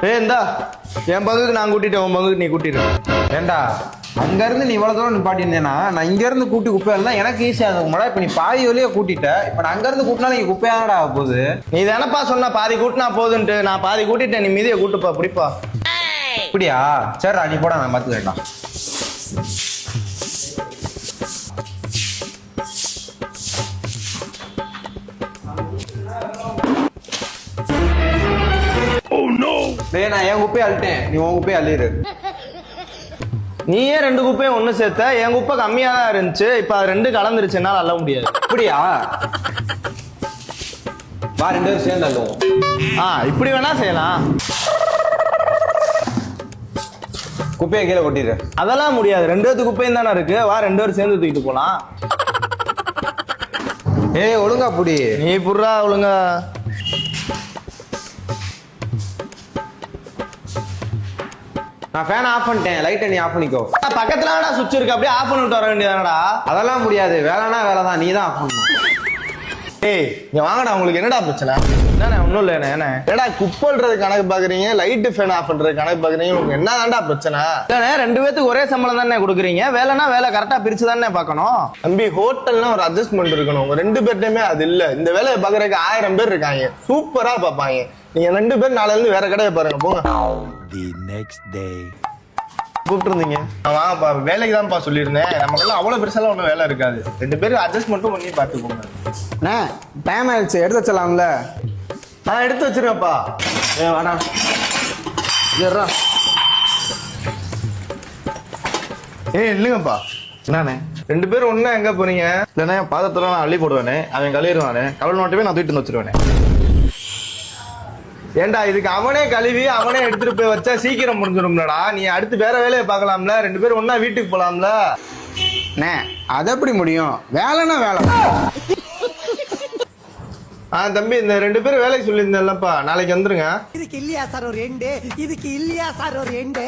இந்தா என் பங்குக்கு நான் கூட்டிட்டேன், உன் பங்குக்கு நீ கூட்டிட்டு. ஏண்டா அங்க இருந்து நீ இவ்வளவு தூரம் நிப்பாட்டியிருந்தேன்னா நான் இங்க இருந்து கூட்டி குப்பையெல்லாம் எனக்கு ஈஸியா இருக்கும். இப்ப நீ பாதி வழியா கூட்டிட்ட, இப்ப நான் அங்க இருந்து கூட்டினாலும் இங்க குப்பையாடா போகுது. நீ தானப்பா சொன்ன பாதி கூட்டினா போதுன்ட்டு, நான் பாதி கூட்டிட்டேன், நீ மீதியை கூட்டுப்பா பிடிப்பா. அப்படியா? சரிடா நீ போட, நான் பாத்துக்கிறேன்டா. டேய் நான் என் குப்பையை அள்ளிட்டேன், நீ உன் குப்பையை அள்ளிடு. நீயே 2 குப்பையும் ஒண்ணு சேர்த்த, என் குப்பை கம்மியா தான் இருந்துச்சு, இப்ப அது 2 கலந்துருச்சு, என்னால அள்ள முடியாது. அப்படியா? வா 2 பேரும் சேர்ந்து அள்ளுவோம். இப்படி வேணா செய்யலாம். குப்பையை கீழே கொட்டிடு. அதெல்லாம் முடியாது, 2 பேருக்கு குப்பையும் தானே இருக்கு, வா 2 பேரும் சேர்ந்து தூக்கிட்டு போலாம். ஏய் ஒழுங்கா புடி. நீ புடுறா ஒழுங்கா. நான் ஃபேன் ஆஃப் பண்ணிட்டேன், லைட்டை நீ ஆஃப் பண்ணிக்கோ. பக்கத்துல சுவிட்ச் இருக்கு, அப்படியே ஆஃப் பண்ணிட்டு வர வேண்டியதானடா. அதெல்லாம் முடியாது, வேலைனா வேலை தான், நீ தான் ஆஃப் பண்ணணும். ஏய் இங்க வாங்கடா, உங்களுக்கு என்னடா பிரச்சனை? என்னண்ணே ஒன்றும் இல்லை என்ன ஏடா குப்பல்றது கணக்கு பாக்குறீங்க, லைட்டு ஃபேன் ஆஃப் பண்றது கணக்கு பாக்குறீங்க, உங்களுக்கு என்னதான்டா பிரச்சனை? இல்லண்ணே 2 பேத்துக்கு ஒரே சம்பளம் தானே கொடுக்குறீங்க, வேலைனா வேலை கரெக்டா பிரிச்சு தானே பார்க்கணும். தம்பி ஹோட்டல்னா ஒரு அட்ஜஸ்ட்மெண்ட் இருக்கணும், உங்க 2 பேர்ட்டையுமே அது இல்ல. இந்த வேலையை பாக்குறதுக்கு 1000 பேர் இருக்காங்க, சூப்பரா பார்ப்பாங்க. நீங்க 2 பேர் நாளைல இருந்து வேற கடையை பாருங்க, போங்க. The next day. கூப்பிட்டு இருந்தீங்க வாங்கப்பா, வேலைக்கு தான்ப்பா சொல்லியிருந்தேன். நமக்கெல்லாம் அவ்வளவு பெருசாலாம் ஒன்றும் வேலை இருக்காது, 2 பேரும் அட்ஜஸ்ட் மட்டும் பண்ணி பார்த்துக்கோங்க. டைம் ஆயிடுச்சு, எடுத்து வச்சலாம்ல. நான் எடுத்து வச்சிருவேன்ப்பா. வாடா இல்லைங்கப்பா. என்னண்ணே 2 பேரும் ஒண்ணா எங்க போறீங்க? இல்லைண்ணே பாதத்துல நான் அள்ளி போடுவேனே, அவன் கழுவிடுவானே, கழுவு நோட்டவே நான் தூக்கிட்டு வந்து வச்சிருவேனே. ஏண்டா இதுக்கு அவனே கழுவி அவனே எடுத்துட்டு போய் வச்சா சீக்கிரம் முடிஞ்சிடும்லடா. நீ அடுத்து வேற வேலையை பார்க்கலாம்ல, 2 பேரும் ஒண்ணா வீட்டுக்கு போலாம்ல. அது எப்படி முடியும்? வேலைன்னா வேலை. தம்பி இந்த 2 பேரும் வேலைக்கு சொல்லியிருந்தேன்லப்பா, நாளைக்கு வந்துருங்க. இதுக்கு இல்லையா சார் ஒரு எண்டு? இதுக்கு இல்லையா சார் ஒரு எண்டு?